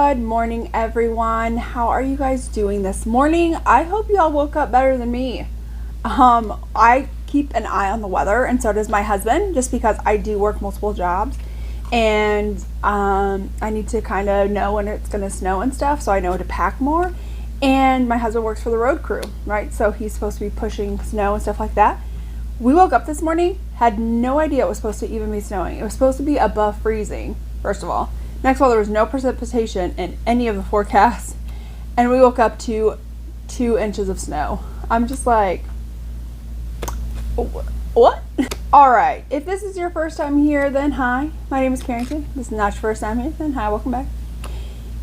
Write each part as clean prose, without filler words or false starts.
Good morning, everyone. How are you guys doing this morning? I hope you all woke up better than me. I keep an eye on the weather, and so does my husband, just because I do work multiple jobs, and I need to kind of know when it's going to snow and stuff, so I know to pack more. And my husband works for the road crew, right? So he's supposed to be pushing snow and stuff like that. We woke up this morning, had no idea it was supposed to even be snowing. It was supposed to be above freezing, first of all. Next of all, there was no precipitation in any of the forecasts, and we woke up to 2 inches of snow. I'm just like, what? All right, if this is your first time here, then hi. My name is Carrington. This is not your first time here, then hi, welcome back.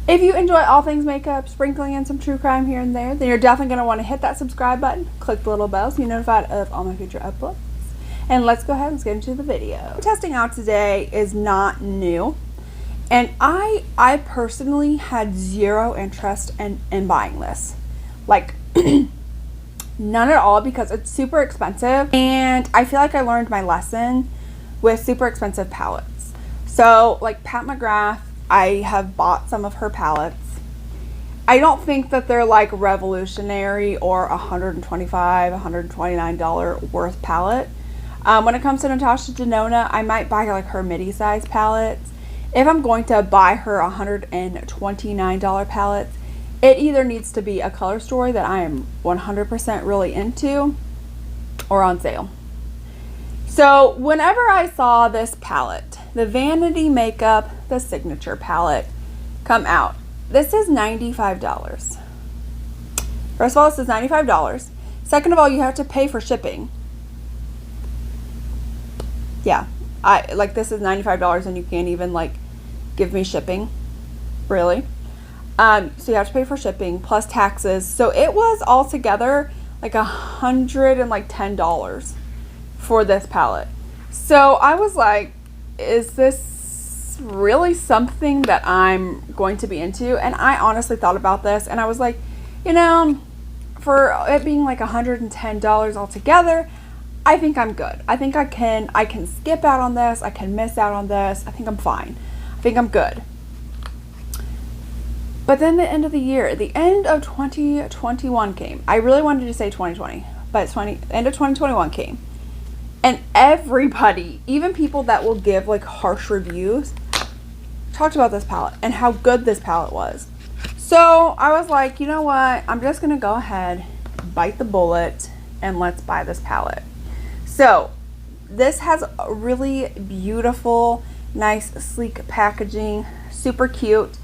If you enjoy all things makeup, sprinkling in some true crime here and there, then you're definitely going to want to hit that subscribe button, click the little bell so you're notified of all my future uploads. And let's go ahead and get into the video. What we're testing out today is not new. And I personally had zero interest in buying this. Like, none at all, because it's super expensive. And I feel like I learned my lesson with super expensive palettes. So, like Pat McGrath, I have bought some of her palettes. I don't think that they're like revolutionary or $125, $129 worth palette. When it comes to Natasha Denona, I might buy like her midi size palettes. If I'm going to buy her $129 palettes, it either needs to be a color story that I am 100% really into or on sale. So whenever I saw this palette, the Vanity Makeup, the Signature palette, come out, this is $95. First of all, this is $95. Second of all, you have to pay for shipping. Yeah. This is $95 and you can't even like give me shipping, really. So you have to pay for shipping plus taxes. So it was altogether like $110 for this palette. So I was like, is this really something that I'm going to be into? And I honestly thought about this and I was like, you know, for it being like $110 altogether, I think I'm good. I think I can skip out on this. I can miss out on this. I think I'm fine. I think I'm good. But then the end of the year, the end of 2021 came. I really wanted to say 2020, but end of 2021 came. And everybody, even people that will give like harsh reviews, talked about this palette and how good this palette was. So I was like, you know what? I'm just going to go ahead, bite the bullet, and let's buy this palette. So this has a really beautiful, nice, sleek packaging, super cute.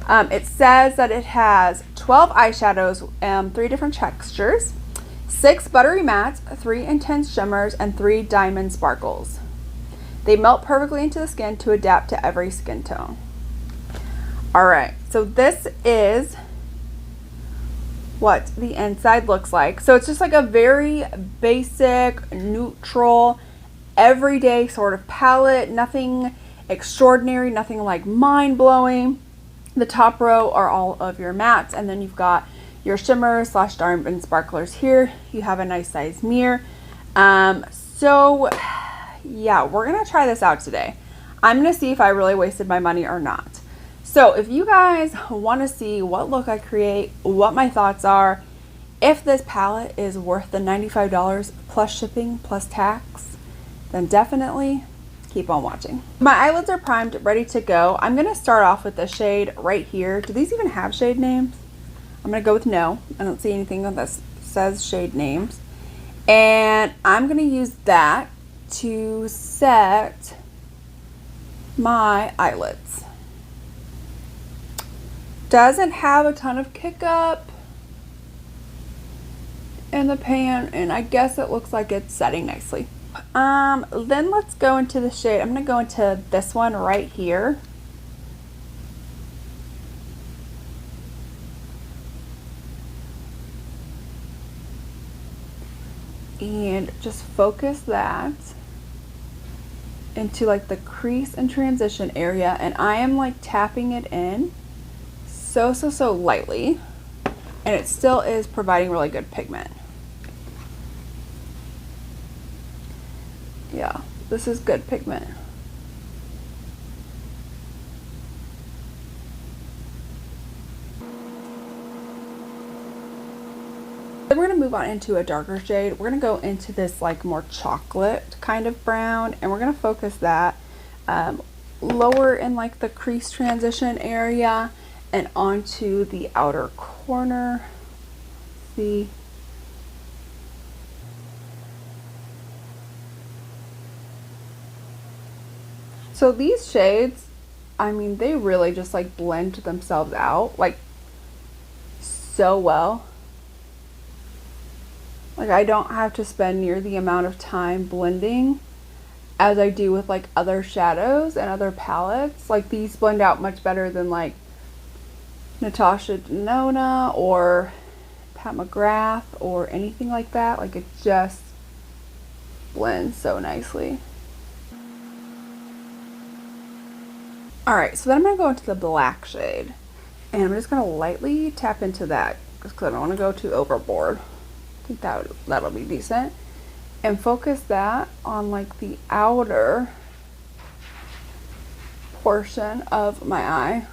It says that it has 12 eyeshadows, 3 different textures, 6 buttery mattes, 3 intense shimmers, and 3 diamond sparkles. They melt perfectly into the skin to adapt to every skin tone. Alright, so this is what the inside looks like. So it's just like a very basic, neutral, everyday sort of palette. Nothing extraordinary, nothing like mind-blowing. The top row are all of your mattes, and then you've got your shimmers / diamond sparklers here. You have a nice size mirror. So yeah, we're gonna try this out today. I'm gonna see if I really wasted my money or not. So if you guys want to see what look I create, what my thoughts are, if this palette is worth the $95 plus shipping plus tax, then definitely keep on watching. My eyelids are primed, ready to go. I'm going to start off with the shade right here. Do these even have shade names? I'm going to go with no. I don't see anything that says shade names. And I'm going to use that to set my eyelids. Doesn't have a ton of kick up in the pan, and I guess it looks like it's setting nicely. Then let's go into the shade. I'm going to go into this one right here. And just focus that into like the crease and transition area, and I am like tapping it in so lightly, and it still is providing really good pigment. Yeah, this is good pigment. we're going to move on into a darker shade. We're going to go into this like more chocolate kind of brown, and we're going to focus that lower in like the crease transition area and onto the outer corner. See? So these shades, I mean, they really just like blend themselves out like so well. Like I don't have to spend near the amount of time blending as I do with like other shadows and other palettes. Like these blend out much better than like Natasha Denona or Pat McGrath or anything like that. Like it just blends so nicely. Alright, so then I'm going to go into the black shade, and I'm just going to lightly tap into that because I don't want to go too overboard. I think that'll be decent. And focus that on like the outer portion of my eye.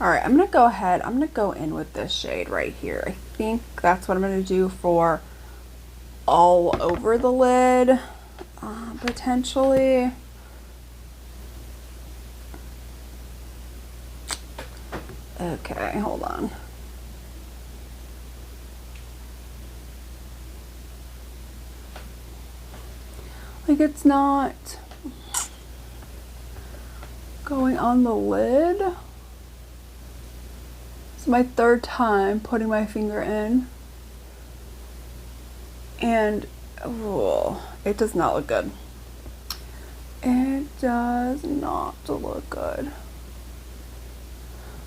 Alright, I'm going to go ahead, I'm going to go in with this shade right here. I think that's what I'm going to do for all over the lid, potentially. Okay, hold on. Like it's not going on the lid. It's my third time putting my finger in. And oh, it does not look good. It does not look good.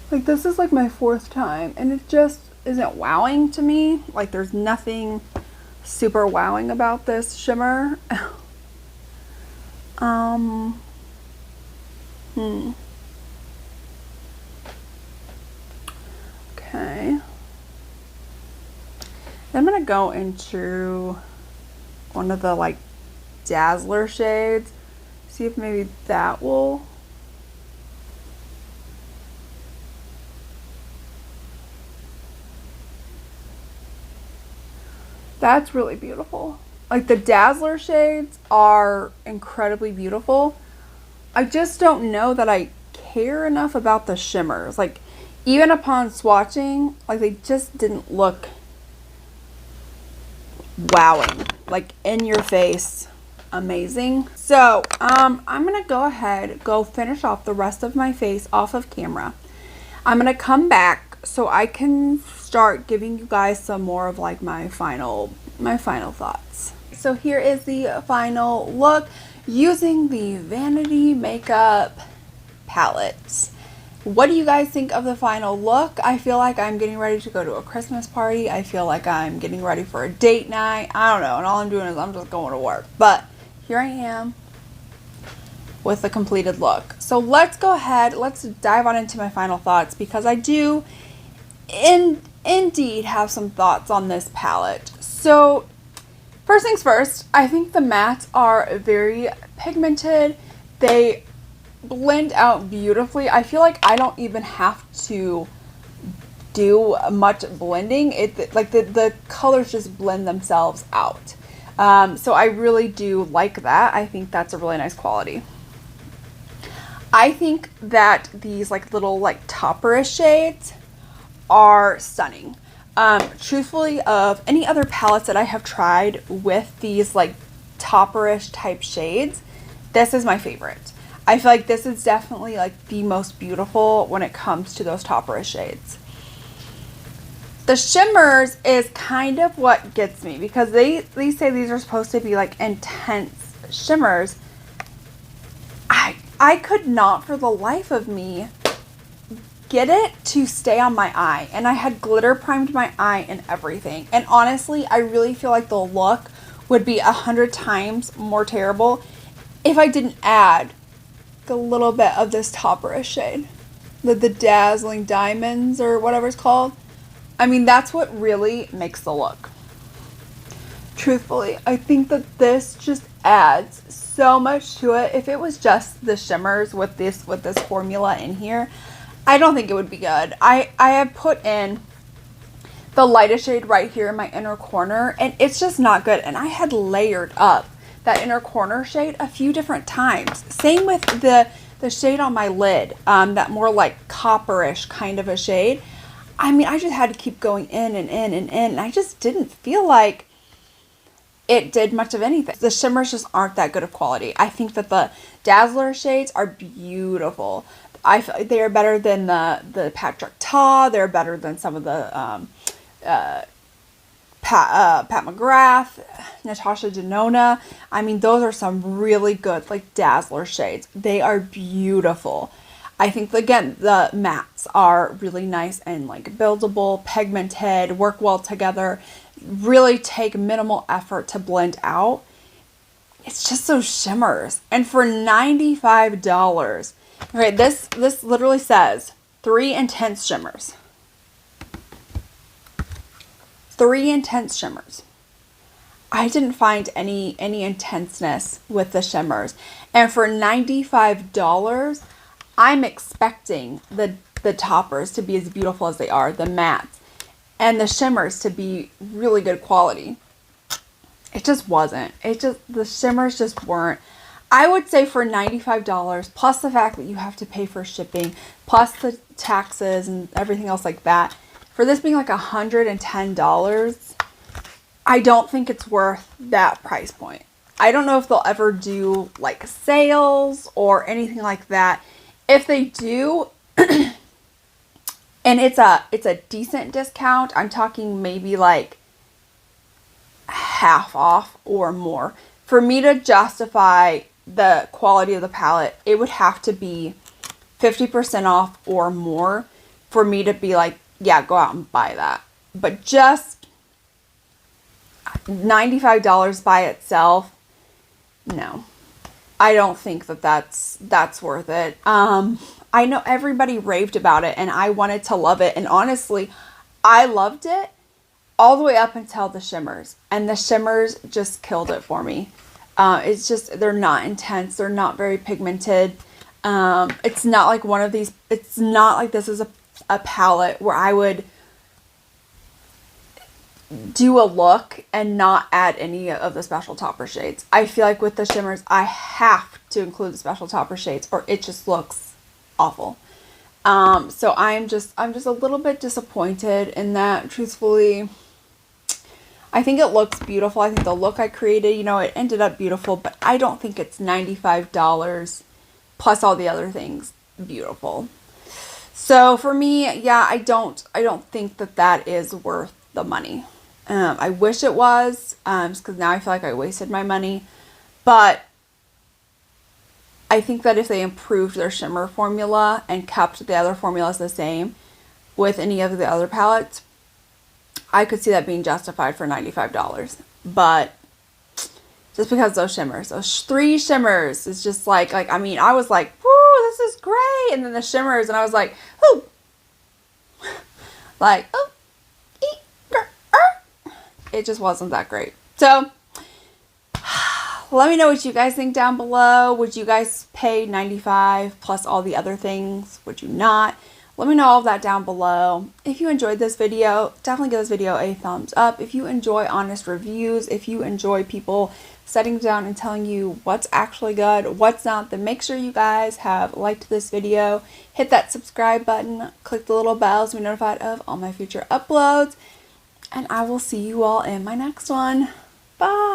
Like this is like my fourth time and it just isn't wowing to me. Like there's nothing super wowing about this shimmer. Okay. I'm gonna go into one of the like Dazzler shades, see if maybe that will. That's really beautiful. Like the Dazzler shades are incredibly beautiful. I just don't know that I care enough about the shimmers. Like even upon swatching, like they just didn't look wowing, like in your face amazing. So I'm gonna go ahead, go finish off the rest of my face off of camera. I'm gonna come back so I can start giving you guys some more of like my final thoughts. So here is the final look using the Vanity Makeup Palette. What do you guys think of the final look? I feel like I'm getting ready to go to a Christmas party. I feel like I'm getting ready for a date night. I don't know. And all I'm doing is I'm just going to work. But here I am with the completed look. So let's go ahead. Let's dive on into my final thoughts because I do indeed have some thoughts on this palette. So first things first, I think the mattes are very pigmented. They blend out beautifully. I feel like I don't even have to do much blending. Like the colors just blend themselves out. So I really do like that. I think that's a really nice quality. I think that these like little like topperish shades are stunning. Truthfully, of any other palettes that I have tried with these like topperish type shades, this is my favorite. I feel like this is definitely like the most beautiful when it comes to those topperish shades. The shimmers is kind of what gets me because they say these are supposed to be like intense shimmers. I could not for the life of me get it to stay on my eye, and I had glitter primed my eye and everything, and honestly I really feel like the look would be 100 times more terrible if I didn't add the little bit of this topperish shade, the Dazzling Diamonds or whatever it's called. I mean, that's what really makes the look. Truthfully, I think that this just adds so much to it. If it was just the shimmers with this formula in here, I don't think it would be good. I have put in the lightest shade right here in my inner corner, and it's just not good. And I had layered up that inner corner shade a few different times. Same with the shade on my lid, that more like copperish kind of a shade. I mean, I just had to keep going in and in and in, and I just didn't feel like it did much of anything. The shimmers just aren't that good of quality. I think that the Dazzler shades are beautiful. I feel they are better than the Patrick Ta. They're better than some of the Pat McGrath, Natasha Denona. I mean, those are some really good like Dazzler shades. They are beautiful. I think, again, the mattes are really nice and like buildable, pigmented, work well together, really take minimal effort to blend out. It's just those shimmers. And for $95, okay, this literally says 3 intense shimmers. 3 intense shimmers. I didn't find any intenseness with the shimmers. And for $95, I'm expecting the toppers to be as beautiful as they are, the mattes, and the shimmers to be really good quality. It just wasn't. The shimmers just weren't. I would say for $95, plus the fact that you have to pay for shipping, plus the taxes and everything else like that, for this being like $110, I don't think it's worth that price point. I don't know if they'll ever do like sales or anything like that. If they do, and it's a decent discount, I'm talking maybe like half off or more. For me to justify the quality of the palette, it would have to be 50% off or more for me to be like, yeah, go out and buy that. But just $95 by itself, no. I don't think that that's worth it. I know everybody raved about it and I wanted to love it. And honestly, I loved it all the way up until the shimmers. And the shimmers just killed it for me. It's just, they're not intense. They're not very pigmented. It's not like one of these, it's not like this is a palette where I would do a look and not add any of the special topper shades. I feel like with the shimmers, I have to include the special topper shades or it just looks awful. So I'm just a little bit disappointed in that, truthfully. I think it looks beautiful. I think the look I created, you know, it ended up beautiful, but I don't think it's $95 plus all the other things beautiful. So for me, yeah, I don't think that is worth the money. I wish it was, just because now I feel like I wasted my money. But I think that if they improved their shimmer formula and kept the other formulas the same with any of the other palettes, I could see that being justified for $95. But just because those shimmers, those 3 shimmers, is just like I mean, I was like, woo, this is great. And then the shimmers, and I was like, ooh. Like, oh. It just wasn't that great. So let me know what you guys think down below. Would you guys pay $95 plus all the other things? Would you not? Let me know all of that down below. If you enjoyed this video, definitely give this video a thumbs up. If you enjoy honest reviews, if you enjoy people sitting down and telling you what's actually good, what's not, then make sure you guys have liked this video, hit that subscribe button, click the little bell to be notified of all my future uploads. And I will see you all in my next one. Bye!